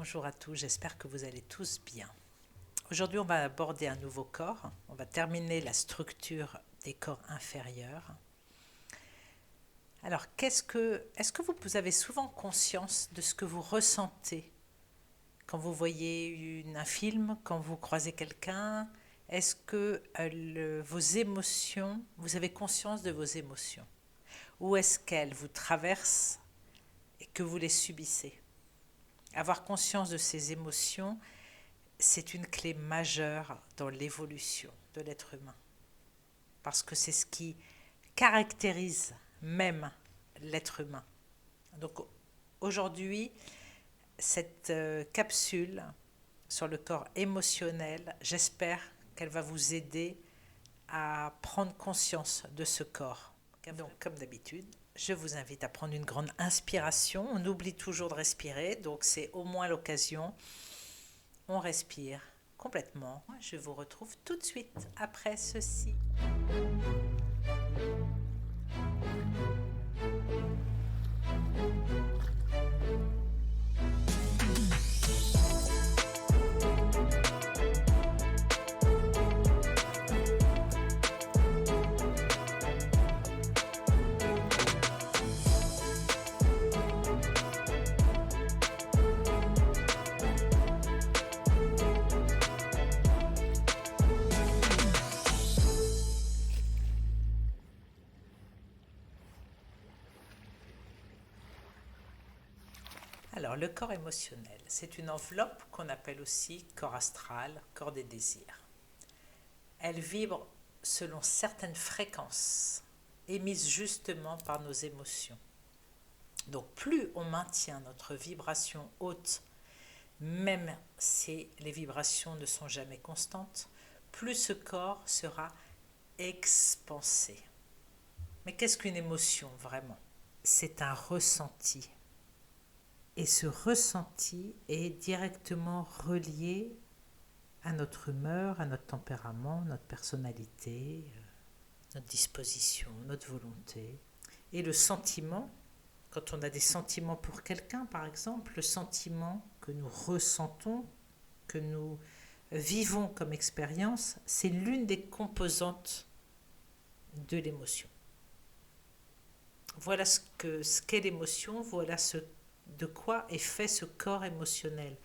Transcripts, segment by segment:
Bonjour à tous, j'espère que vous allez tous bien. Aujourd'hui, on va aborder un nouveau corps. On va terminer la structure des corps inférieurs. Alors, est-ce que vous avez souvent conscience de ce que vous ressentez quand vous voyez un film, quand vous croisez quelqu'un? Est-ce que vos émotions, vous avez conscience de vos émotions? Ou est-ce qu'elles vous traversent et que vous les subissez? Avoir conscience de ces émotions, c'est une clé majeure dans l'évolution de l'être humain. Parce que c'est ce qui caractérise même l'être humain. Donc aujourd'hui, cette capsule sur le corps émotionnel, j'espère qu'elle va vous aider à prendre conscience de ce corps. Donc, comme d'habitude, je vous invite à prendre une grande inspiration. On oublie toujours de respirer, donc c'est au moins l'occasion. On respire complètement. Je vous retrouve tout de suite après ceci. Alors, le corps émotionnel, c'est une enveloppe qu'on appelle aussi corps astral, corps des désirs. Elle vibre selon certaines fréquences émises justement par nos émotions. Donc, plus on maintient notre vibration haute, même si les vibrations ne sont jamais constantes, plus ce corps sera expansé. Mais qu'est-ce qu'une émotion vraiment? C'est un ressenti. Et ce ressenti est directement relié à notre humeur, à notre tempérament, notre personnalité, notre disposition, notre volonté. Et le sentiment, quand on a des sentiments pour quelqu'un par exemple, le sentiment que nous ressentons, que nous vivons comme expérience, c'est l'une des composantes de l'émotion. Voilà ce qu'est l'émotion, voilà de quoi est fait ce corps émotionnel.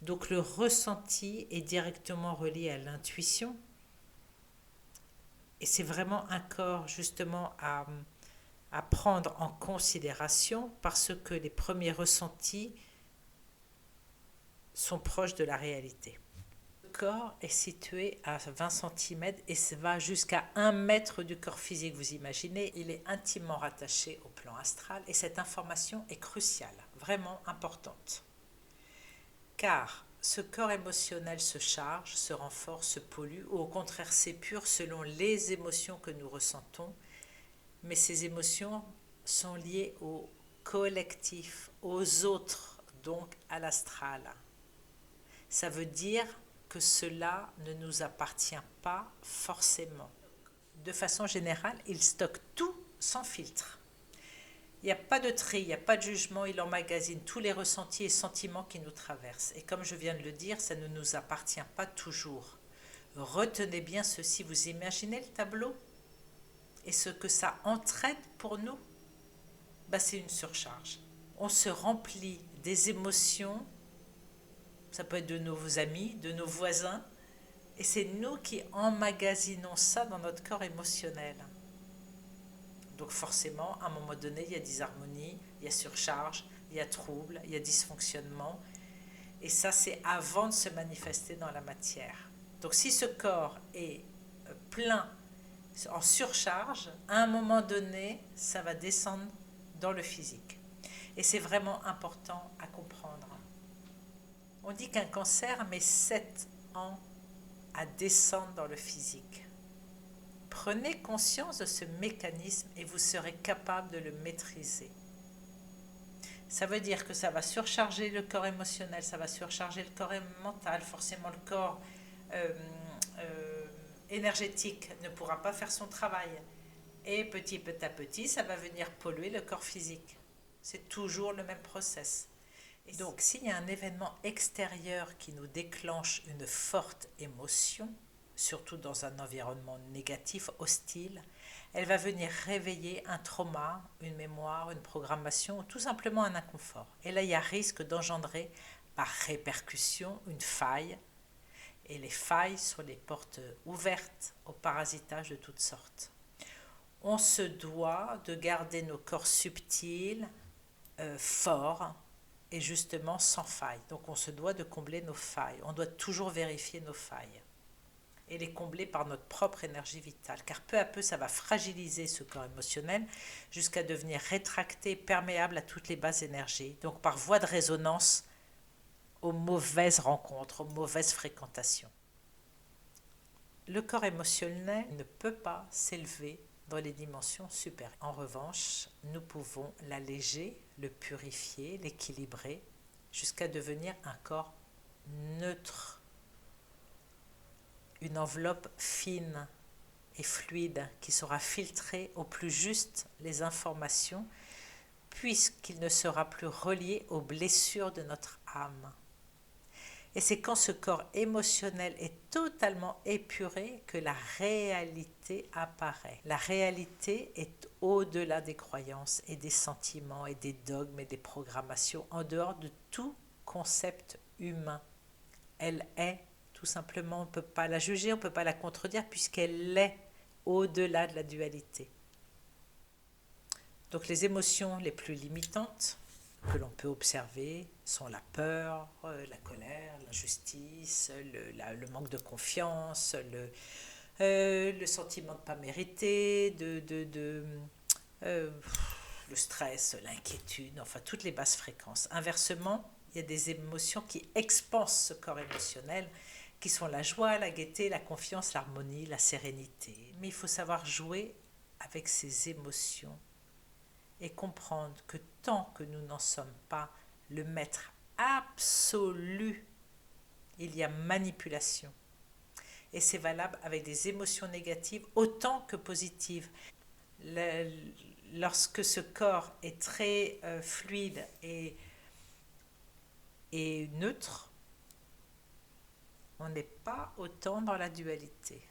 Donc le ressenti est directement relié à l'intuition et c'est vraiment un corps justement à prendre en considération parce que les premiers ressentis sont proches de la réalité. Le corps est situé à 20 cm et ça va jusqu'à 1 mètre du corps physique. Vous imaginez, il est intimement rattaché au plan astral et cette information est cruciale, vraiment importante. Car ce corps émotionnel se charge, se renforce, se pollue ou au contraire s'épure selon les émotions que nous ressentons. Mais ces émotions sont liées au collectif, aux autres, donc à l'astral. Ça veut dire que cela ne nous appartient pas forcément. De façon générale, il stocke tout sans filtre. Il n'y a pas de tri, il n'y a pas de jugement, il emmagasine tous les ressentis et sentiments qui nous traversent. Et comme je viens de le dire, ça ne nous appartient pas toujours. Retenez bien ceci, vous imaginez le tableau? Et ce que ça entraîne pour nous, c'est une surcharge. On se remplit des émotions. Ça peut être de nos amis, de nos voisins. Et c'est nous qui emmagasinons ça dans notre corps émotionnel. Donc forcément, à un moment donné, il y a disharmonie, il y a surcharge, il y a trouble, il y a dysfonctionnement. Et ça, c'est avant de se manifester dans la matière. Donc si ce corps est plein, en surcharge, à un moment donné, ça va descendre dans le physique. Et c'est vraiment important à comprendre. On dit qu'un cancer met 7 ans à descendre dans le physique. Prenez conscience de ce mécanisme et vous serez capable de le maîtriser. Ça veut dire que ça va surcharger le corps émotionnel, ça va surcharger le corps mental, forcément le corps énergétique ne pourra pas faire son travail. Et petit à petit, ça va venir polluer le corps physique. C'est toujours le même process. Donc, s'il y a un événement extérieur qui nous déclenche une forte émotion, surtout dans un environnement négatif, hostile, elle va venir réveiller un trauma, une mémoire, une programmation ou tout simplement un inconfort. Et là, il y a risque d'engendrer par répercussion une faille. Et les failles sont les portes ouvertes au parasitage de toutes sortes. On se doit de garder nos corps subtils, forts, et justement sans faille. Donc on se doit de combler nos failles. On doit toujours vérifier nos failles et les combler par notre propre énergie vitale. Car peu à peu, ça va fragiliser ce corps émotionnel jusqu'à devenir rétracté, perméable à toutes les basses énergies. Donc par voie de résonance aux mauvaises rencontres, aux mauvaises fréquentations. Le corps émotionnel ne peut pas s'élever dans les dimensions supérieures. En revanche, nous pouvons l'alléger, le purifier, l'équilibrer, jusqu'à devenir un corps neutre, une enveloppe fine et fluide qui saura filtrer au plus juste les informations, puisqu'il ne sera plus relié aux blessures de notre âme. Et c'est quand ce corps émotionnel est totalement épuré que la réalité apparaît. La réalité est au-delà des croyances et des sentiments et des dogmes et des programmations, en dehors de tout concept humain. Elle est, tout simplement, on ne peut pas la juger, on ne peut pas la contredire, puisqu'elle est au-delà de la dualité. Donc les émotions les plus limitantes que l'on peut observer sont la peur, la colère, l'injustice, le manque de confiance, le sentiment de ne pas mériter, le stress, l'inquiétude, enfin toutes les basses fréquences. Inversement, il y a des émotions qui expansent ce corps émotionnel, qui sont la joie, la gaieté, la confiance, l'harmonie, la sérénité. Mais il faut savoir jouer avec ces émotions et comprendre que tant que nous n'en sommes pas le maître absolu, il y a manipulation. Et c'est valable avec des émotions négatives autant que positives. Lorsque ce corps est très fluide et neutre, on n'est pas autant dans la dualité.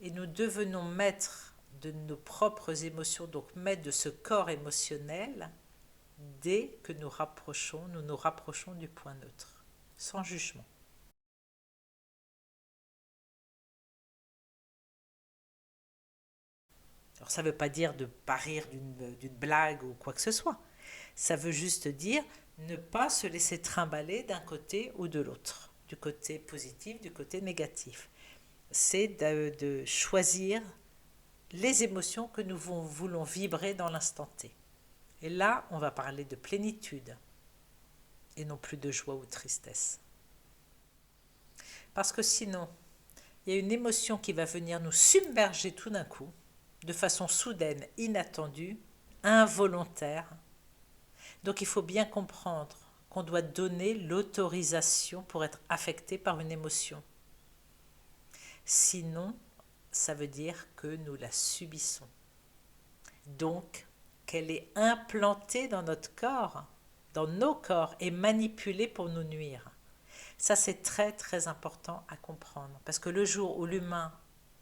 Et nous devenons maîtres de nos propres émotions, donc maîtres de ce corps émotionnel, dès que nous nous rapprochons du point neutre, sans jugement. Alors ça ne veut pas dire de ne pas rire d'une blague ou quoi que ce soit. Ça veut juste dire ne pas se laisser trimballer d'un côté ou de l'autre, du côté positif, du côté négatif. C'est de choisir les émotions que nous voulons vibrer dans l'instant T. Et là, on va parler de plénitude et non plus de joie ou de tristesse. Parce que sinon, il y a une émotion qui va venir nous submerger tout d'un coup, de façon soudaine, inattendue, involontaire. Donc il faut bien comprendre qu'on doit donner l'autorisation pour être affecté par une émotion. Sinon, ça veut dire que nous la subissons. Donc, qu'elle est implantée dans notre corps, dans nos corps, et manipulée pour nous nuire. Ça, c'est très, très important à comprendre. Parce que le jour où l'humain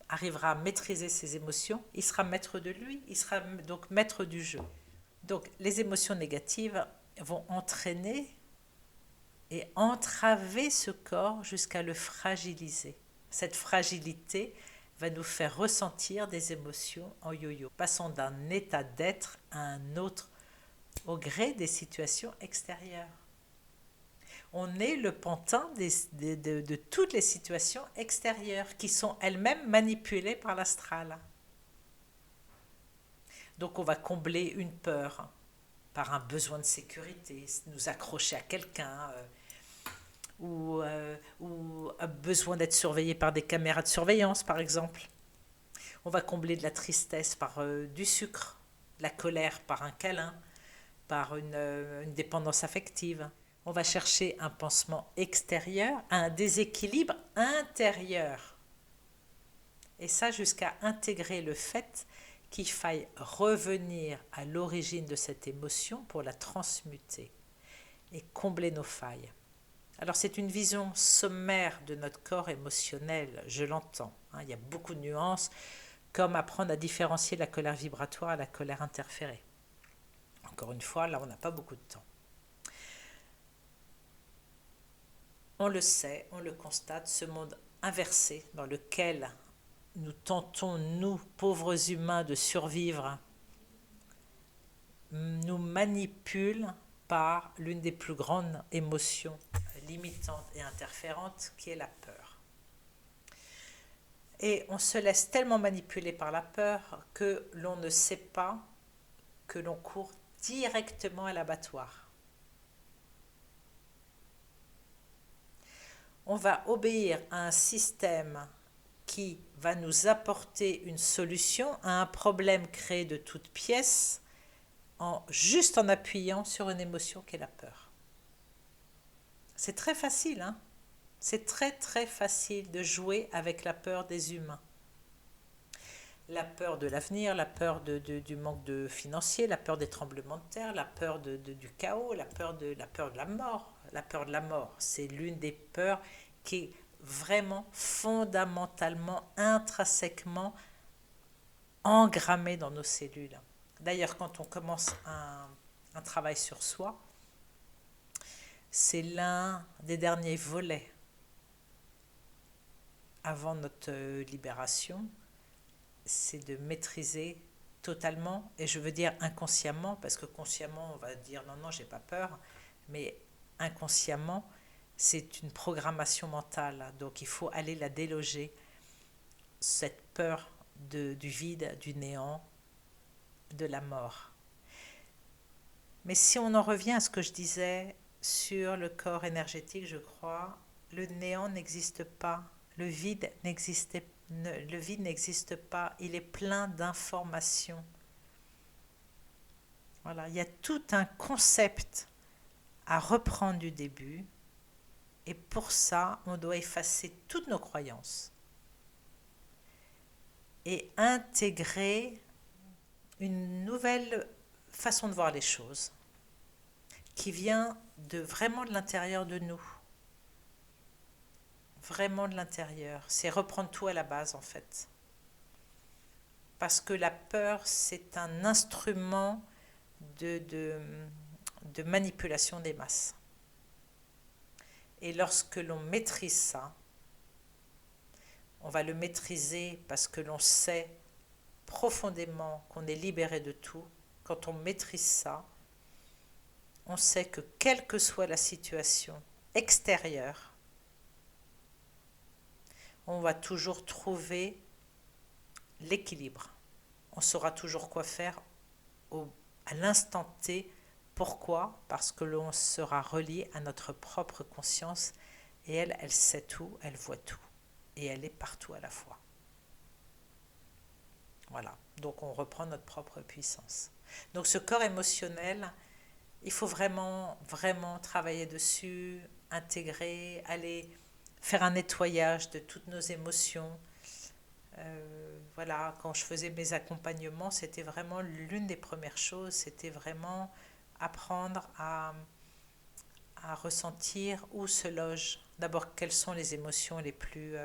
arrivera à maîtriser ses émotions, il sera maître de lui, il sera donc maître du jeu. Donc, les émotions négatives vont entraîner et entraver ce corps jusqu'à le fragiliser. Cette fragilité va nous faire ressentir des émotions en yo-yo, passant d'un état d'être à un autre au gré des situations extérieures. On est le pantin de toutes les situations extérieures qui sont elles-mêmes manipulées par l'astral. Donc on va combler une peur par un besoin de sécurité, nous accrocher à quelqu'un, ou un besoin d'être surveillé par des caméras de surveillance, par exemple. On va combler de la tristesse par du sucre, la colère par un câlin, par une dépendance affective. On va chercher un pansement extérieur, un déséquilibre intérieur. Et ça jusqu'à intégrer le fait qu'il faille revenir à l'origine de cette émotion pour la transmuter. et combler nos failles. Alors c'est une vision sommaire de notre corps émotionnel, je l'entends. Il y a beaucoup de nuances, comme apprendre à différencier la colère vibratoire et la colère interférée. Encore une fois, là on n'a pas beaucoup de temps. On le sait, on le constate, ce monde inversé dans lequel nous tentons, nous, pauvres humains, de survivre, nous manipule par l'une des plus grandes émotions limitantes et interférantes, qui est la peur. Et on se laisse tellement manipuler par la peur que l'on ne sait pas que l'on court directement à l'abattoir. On va obéir à un système qui va nous apporter une solution à un problème créé de toutes pièces, juste en appuyant sur une émotion qui est la peur. C'est très facile, hein ? C'est très très facile de jouer avec la peur des humains. La peur de l'avenir, la peur du manque de financier, la peur des tremblements de terre, la peur du chaos, la peur de la mort. La peur de la mort, c'est l'une des peurs qui est vraiment fondamentalement, intrinsèquement engrammée dans nos cellules. D'ailleurs, quand on commence un travail sur soi, c'est l'un des derniers volets avant notre libération, c'est de maîtriser totalement, et je veux dire inconsciemment, parce que consciemment on va dire non, j'ai pas peur, mais inconsciemment c'est une programmation mentale, donc il faut aller la déloger, cette peur du vide, du néant, de la mort. Mais si on en revient à ce que je disais sur le corps énergétique, je crois, le néant n'existe pas, le vide n'existe pas, il est plein d'informations. Voilà, il y a tout un concept à reprendre du début, et pour ça, on doit effacer toutes nos croyances et intégrer une nouvelle façon de voir les choses qui vient vraiment de l'intérieur de nous. Vraiment de l'intérieur. C'est reprendre tout à la base en fait. Parce que la peur, c'est un instrument de manipulation des masses. Et lorsque l'on maîtrise ça, on va le maîtriser parce que l'on sait profondément qu'on est libéré de tout. Quand on maîtrise ça, on sait que quelle que soit la situation extérieure, on va toujours trouver l'équilibre. On saura toujours quoi faire à l'instant T. Pourquoi ? Parce que l'on sera relié à notre propre conscience et elle sait tout, elle voit tout et elle est partout à la fois. Voilà, donc on reprend notre propre puissance. Donc ce corps émotionnel, il faut vraiment, vraiment travailler dessus, intégrer, aller faire un nettoyage de toutes nos émotions. Voilà, quand je faisais mes accompagnements, c'était vraiment l'une des premières choses, c'était vraiment apprendre à ressentir où se logent. D'abord, quelles sont les émotions les plus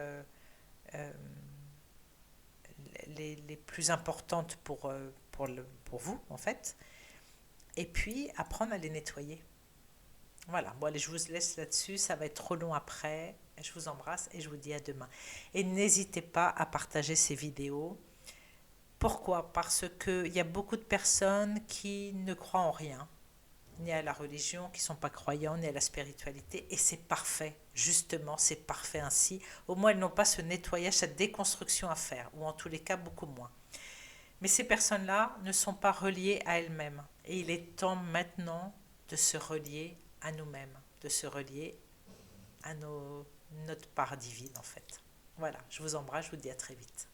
importantes pour vous, en fait. Et puis, apprendre à les nettoyer. Voilà, bon allez, je vous laisse là-dessus, ça va être trop long après. Je vous embrasse et je vous dis à demain. Et n'hésitez pas à partager ces vidéos. Pourquoi ? Parce qu'il y a beaucoup de personnes qui ne croient en rien, ni à la religion, qui ne sont pas croyants, ni à la spiritualité. Et c'est parfait, justement, c'est parfait ainsi. Au moins, elles n'ont pas ce nettoyage, cette déconstruction à faire, ou en tous les cas, beaucoup moins. Mais ces personnes-là ne sont pas reliées à elles-mêmes. Et il est temps maintenant de se relier à nous-mêmes, de se relier à notre part divine, en fait. Voilà, je vous embrasse, je vous dis à très vite.